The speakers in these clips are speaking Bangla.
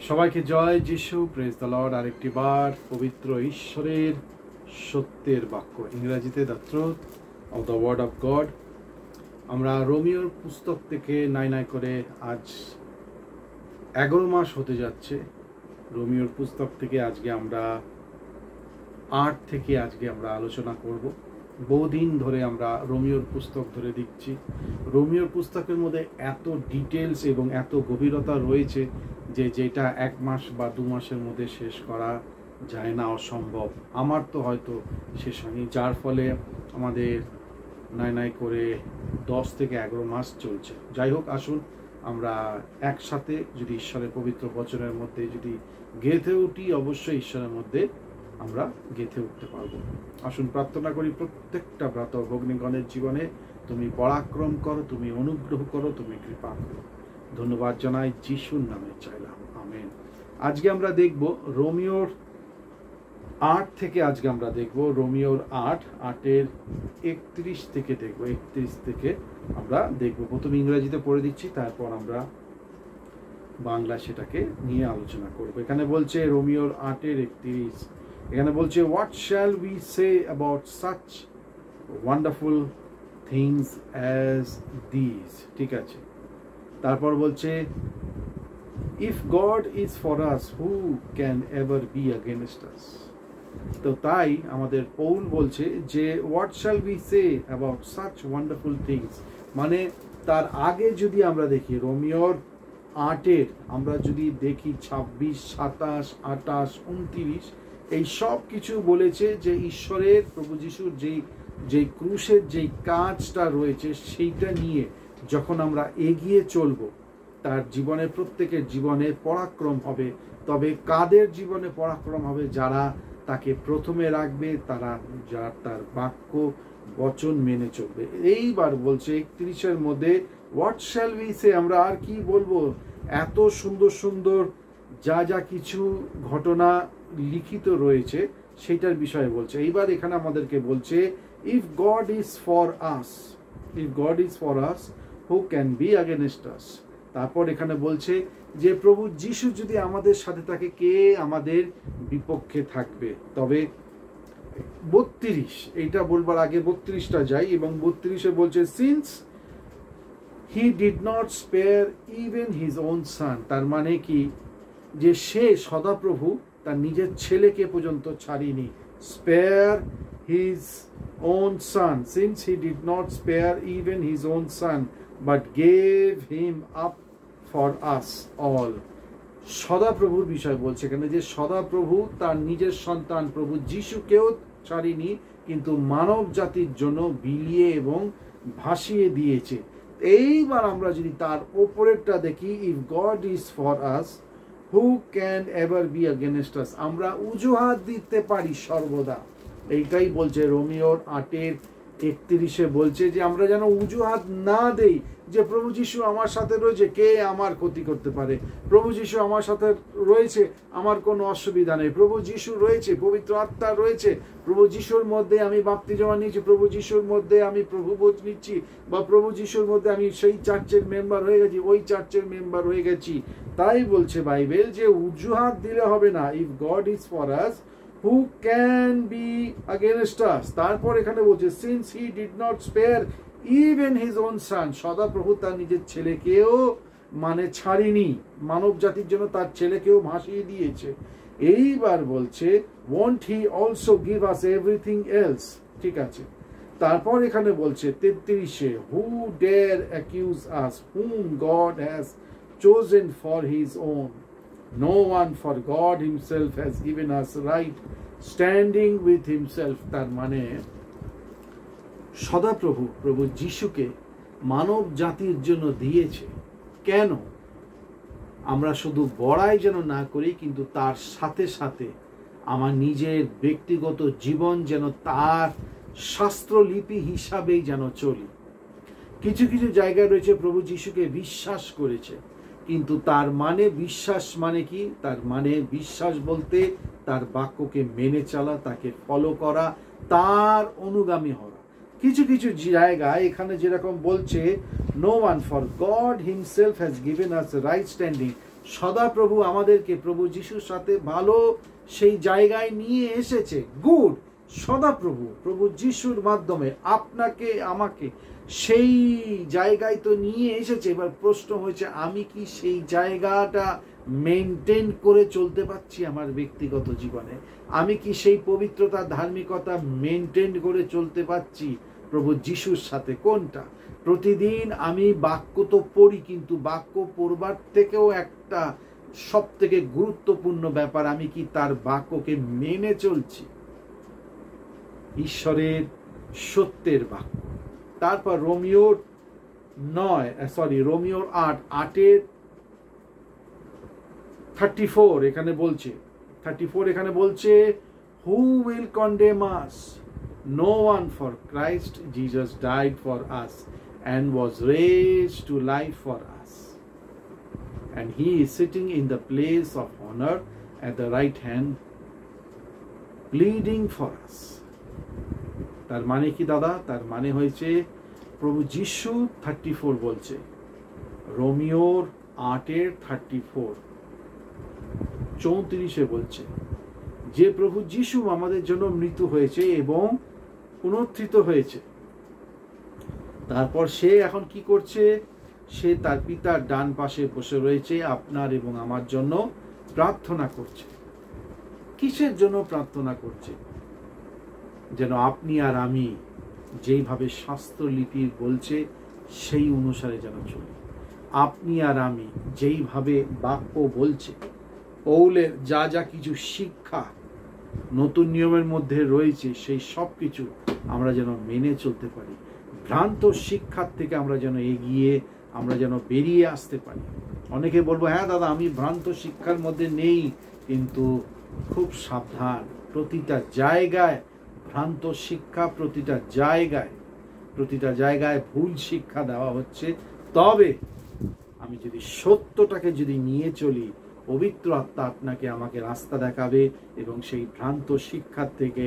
সবাইকে জয় যিশু, প্রেজ দ্য লর্ড। আরেকটি বার পবিত্র ঈশ্বরের সত্যের বাক্য, ইংরেজিতে the truth of the word of God. আমরা রোমিওর পুস্তক থেকে নাই করে আজ 11 মাস হতে যাচ্ছে। রোমিওর পুস্তক থেকে আজকে আমরা 8 থেকে আজকে আমরা আলোচনা করব। বহুদিন ধরে আমরা রোমিওর পুস্তক ধরে দিচ্ছি। রোমিওর পুস্তকের মধ্যে এত ডিটেলস এবং এত গভীরতা রয়েছে যেটা 1 মাস বা 2 মাসের মধ্যে শেষ করা যায় না, অসম্ভব। আমার তো হয়তো শেষ হয়নি, যার ফলে আমাদের নাই করে 10 থেকে 11 মাস চলছে। যাই হোক, আসুন আমরা একসাথে যদি ঈশ্বরের পবিত্র বচনের মধ্যে যদি গেঁথে উঠি, অবশ্যই ঈশ্বরের মধ্যে আমরা গেঁথে উঠতে পারবো। আসুন প্রার্থনা করি। প্রত্যেকটা ব্রত ভগ্নীগণের জীবনে তুমি পরাক্রম করো, তুমি অনুগ্রহ করো, তুমি কৃপা করো। ধন্যবাদ জানাই, যিশুর নামে চাইলাম, আমেন। আজকে আমরা দেখব রোমিওর 8 থেকে। আজকে আমরা দেখব রোমিওর 8-8-এর 31 থেকে দেখব। 31 থেকে আমরা দেখব। প্রথমে ইংরেজিতে পড়ে দিচ্ছি, তারপর আমরা বাংলা সেটাকে নিয়ে আলোচনা করব। এখানে বলছে রোমিওর 8-31, এখানে বলছে what shall we say about such wonderful things as this. ঠিক আছে, তারপর বলছে if God is for us who can ever be against us. তো তাই আমাদের পৌল বলছে যে what shall we say about such wonderful things, মানে তার আগে যদি আমরা দেখি রোমিওর 8-এর আমরা যদি দেখি 26, 27, 28, 29, এই সব কিছু বলেছে যে ঈশ্বরের প্রভু যিশুর যেই ক্রুশের যেই কাজটা রয়েছে সেইটা নিয়ে যখন আমরা এগিয়ে চলব, তার জীবনে প্রত্যেকের জীবনে পরাক্রম হবে। তবে কাদের জীবনে পরাক্রম হবে? যারা তাকে প্রথমে রাখবে, যারা তার বাক্য বচন মেনে চলবে। এইবার বলছে 31-এর মধ্যে হোয়াট শ্যাল উই সে, আমরা আর কি বলবো? এত সুন্দর সুন্দর যা কিছু ঘটনা লিখিত রয়েছে সেইটার বিষয়ে বলছে। এইবার এখানে আমাদেরকে বলছে if God is for us, if God is for us who can be against us. তারপর এখানে বলছে যে প্রভু যিশু যদি আমাদের সাথে থাকে, কে আমাদের বিপক্ষে থাকবে? তবে 32, এইটা বলবার আগে 32টা যাই, এবং 32-এ বলছে since he did not spare even his own son. তার মানে কি? যে সে সদাপ্রভু তার নিজের ছেলেকে পর্যন্ত ছাড়িনি। Spare his own son, since he did not spare even his own son but gave him up for us all. সদাপ্রভুর বিষয় বলছে এখানে, যে সদাপ্রভু তার নিজের সন্তান প্রভু যিশুকেও ছাড়িনি, কিন্তু মানব জাতির জন্য বিলিয়ে এবং ভাসিয়ে দিয়েছে। এইবার আমরা যদি তার ওপরেরটা দেখি, if God is for us who can ever be against us. আমরা অজুহাত দিতে পারি সর্বদা। এইটাই বলছে রোমিওর 8-31-এ বলছে যে আমরা যেন অজুহাত না দেই যে প্রভু যিশু আমার সাথে রয়েছে, কে আমার ক্ষতি করতে পারে? প্রভু যিশু আমার সাথে রয়েছে, আমার কোনো অসুবিধা নেই। প্রভু যিশু রয়েছে, পবিত্র আত্মা রয়েছে, প্রভু যিশুর মধ্যে আমি বাপ্তিস্ম নিয়েছি, প্রভু যিশুর মধ্যে আমি প্রভুভোজ নিচ্ছি, বা প্রভু যিশুর মধ্যে আমি সেই চার্চের মেম্বার হয়ে গেছি, ওই চার্চের মেম্বার হয়ে গেছি। তাই বলছে বাইবেল যে অজুহাত দিলে হবে না। If God is for us who can be against us? তারপর এখানে বলছে since he did not spare even his own son, সদাপ্রভু তার নিজের ছেলেকেও মানে ছাড়িনি, মানব জাতির জন্য তার ছেলেকেও ভাসিয়ে দিয়েছে। এইবার বলছে won't he also give us everything else? ঠিক আছে, তারপর এখানে বলছে 33-এ who dare accuse us whom God has chosen for his own? No one, for God himself has given us right standing with himself. তার মানে সদাপ্রভু প্রভু যিশুকে মানব জাতির জন্য দিয়েছে। কেন? আমরা শুধু বড়াই যেন না করি, কিন্তু তার সাথে সাথে আমার নিজের ব্যক্তিগত জীবন যেন তার শাস্ত্রলিপি হিসাবেই যেন চলি। কিছু কিছু জায়গায় রয়েছে প্রভু যিশুকে বিশ্বাস করেছে, কিন্তু তার মানে বিশ্বাস মানে কি? তার মানে বিশ্বাস বলতে তার বাক্যকে মেনে চলা, তাকে ফলো করা, তার অনুগামী হওয়া। কিছু কিছু জায়গায় এখানে যেরকম বলছে no one, for God himself has given us right standing সদাপ্রভু আমাদেরকে প্রভু যিশুর সাথে ভালো সেই জায়গায় নিয়ে এসেছে। গুড, সদাপ্রভু প্রভু যিশুর মাধ্যমে আপনাকে আমাকে সেই জায়গায় তো নিয়ে এসেছে। এবার প্রশ্ন হয়েছে, আমি কি সেই জায়গাটা মেনটেন করে চলতে পারছি আমার ব্যক্তিগত জীবনে? আমি কি সেই পবিত্রতা ধার্মিকতা মেনটেন করে চলতে পারছি প্রভু যিশুর সাথে? কোনটা? প্রতিদিন আমি বাক্য তো পড়ি, কিন্তু বাক্য পড়বার থেকেও একটা সব থেকে গুরুত্বপূর্ণ ব্যাপার, আমি কি তার বাক্যকে মেনে চলছি? ঈশ্বরের সত্যের বাক্য। তারপর রোমিওর 8:34 এখানে বলছে, 34 এখানে বলছে, who will condemn us? No one, for Christ Jesus died for us and was raised to life for us, and he is sitting in the place of honor at the right hand pleading for us. তার মানে কি দাদা? তার মানে হয়েছে প্রভু যিশু 34 বলছে, রোমিওর 8:34-34 বলছে যে প্রভু যিশু আমাদের জন্য মৃত্যু হয়েছে এবং পুনরুত্থিত হয়েছে। তারপর সে এখন কি করছে? সে তার পিতার ডান পাশে বসে রয়েছে, আপনার এবং আমার জন্য প্রার্থনা করছে। কিসের জন্য প্রার্থনা করছে? যেন আপনি আর আমি যেইভাবে শাস্ত্রলিপি বলছে সেই অনুসারে যেন চলি। আপনি আর আমি যেইভাবে বাক্য বলছে, পৌলের যা যা কিছু শিক্ষা নতুন নিয়মের মধ্যে রয়েছে, সেই সব কিছু আমরা যেন মেনে চলতে পারি। ভ্রান্ত শিক্ষার থেকে আমরা যেন এগিয়ে, আমরা যেন বেরিয়ে আসতে পারি। অনেকে বলবো, হ্যাঁ দাদা আমি ভ্রান্ত শিক্ষার মধ্যে নেই, কিন্তু খুব সাবধান। প্রতিটা জায়গায় ভ্রান্ত শিক্ষা, প্রতিটা জায়গায় ভুল শিক্ষা দেওয়া হচ্ছে। তবে আমি যদি সত্যটাকে যদি নিয়ে চলি, পবিত্র আত্মা আপনাকে আমাকে রাস্তা দেখাবে এবং সেই ভ্রান্ত শিক্ষার থেকে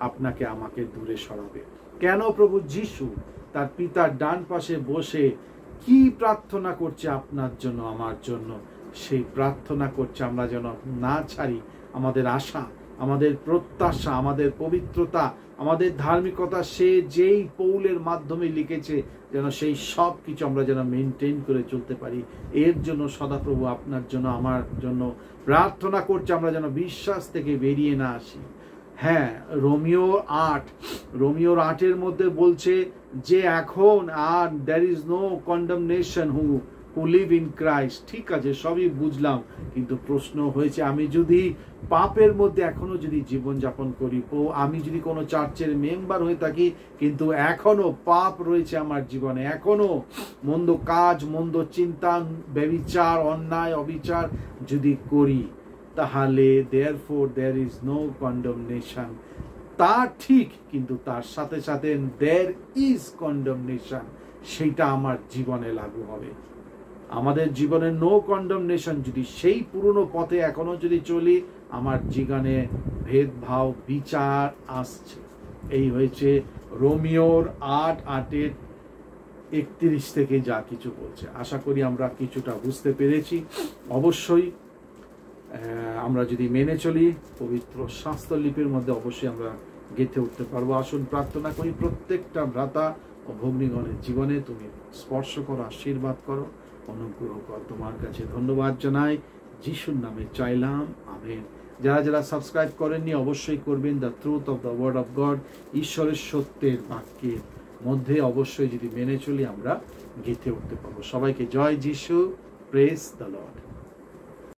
আপনাকে আমাকে দূরে সরাবে। কেন প্রভু যিশু তার পিতার ডান পাশে বসে কি প্রার্থনা করছে আপনার জন্য, আমার জন্য? সেই প্রার্থনা করছে আমরা যেন না ছাড়ি আমাদের আশা, আমাদের প্রত্যাশা, আমাদের পবিত্রতা, আমাদের ধার্মিকতা, সে যেই পৌলের মাধ্যমে লিখেছে, যেন সেই সব কিছু আমরা যেন মেনটেন করে চলতে পারি। এর জন্য সদাপ্রভু আপনার জন্য, আমার জন্য প্রার্থনা করছে, আমরা যেন বিশ্বাস থেকে বেরিয়ে না আসি। হ্যাঁ, রোমিওর 8-এর মধ্যে বলছে যে এখন আর there is no condemnation who live in Christ. ঠিক আছে, সবই বুঝলাম, কিন্তু প্রশ্ন হয়েছে, আমি যদি পাপের মধ্যে এখনো যদি জীবনযাপন করি, আমি যদি কোনো চার্চের মেম্বার হয়ে থাকি, কিন্তু এখনো পাপ রয়েছে আমার জীবনে, এখনো মন্দ কাজ, মন্দ চিন্তা, ব্যভিচার, অন্যায়, অবিচার যদি করি, তাহলে therefore there is no condemnation। তা ঠিক, কিন্তু তার সাথে সাথে there is condemnation, সেইটা আমার জীবনে লাগু হবে। আমাদের জীবনে নো কন্ডেমনেশন, যদি সেই পুরনো পথে এখনো যদি চলি, আমার জীবনে ভেদভাব, বিচার আসছে। এই হয়েছে রোমিওর 8:31 থেকে যা কিছু বলছে। আশা করি আমরা কিছুটা বুঝতে পেরেছি। অবশ্যই আমরা যদি মেনে চলি, পবিত্র শাস্ত্রলিপির মধ্যে অবশ্যই আমরা গেঁথে উঠতে পারবো। আসুন প্রার্থনা করি। প্রত্যেকটা ভ্রাতা ও ভগ্নীগণের জীবনে তুমি স্পর্শ করো, আশীর্বাদ করো, অনুগ্রহ কর। তোমার কাছে ধন্যবাদ জানাই, যিশুর নামে চাইলাম, আমেন। যারা যারা সাবস্ক্রাইব করেননি অবশ্যই করবেন। The truth of the word of God, ঈশ্বরের সত্যের বাক্যের মধ্যে অবশ্যই যদি মেনে চলি, আমরা গেঁথে উঠতে পারবো। সবাইকে জয় যিশু, প্রেজ দ্য লর্ড।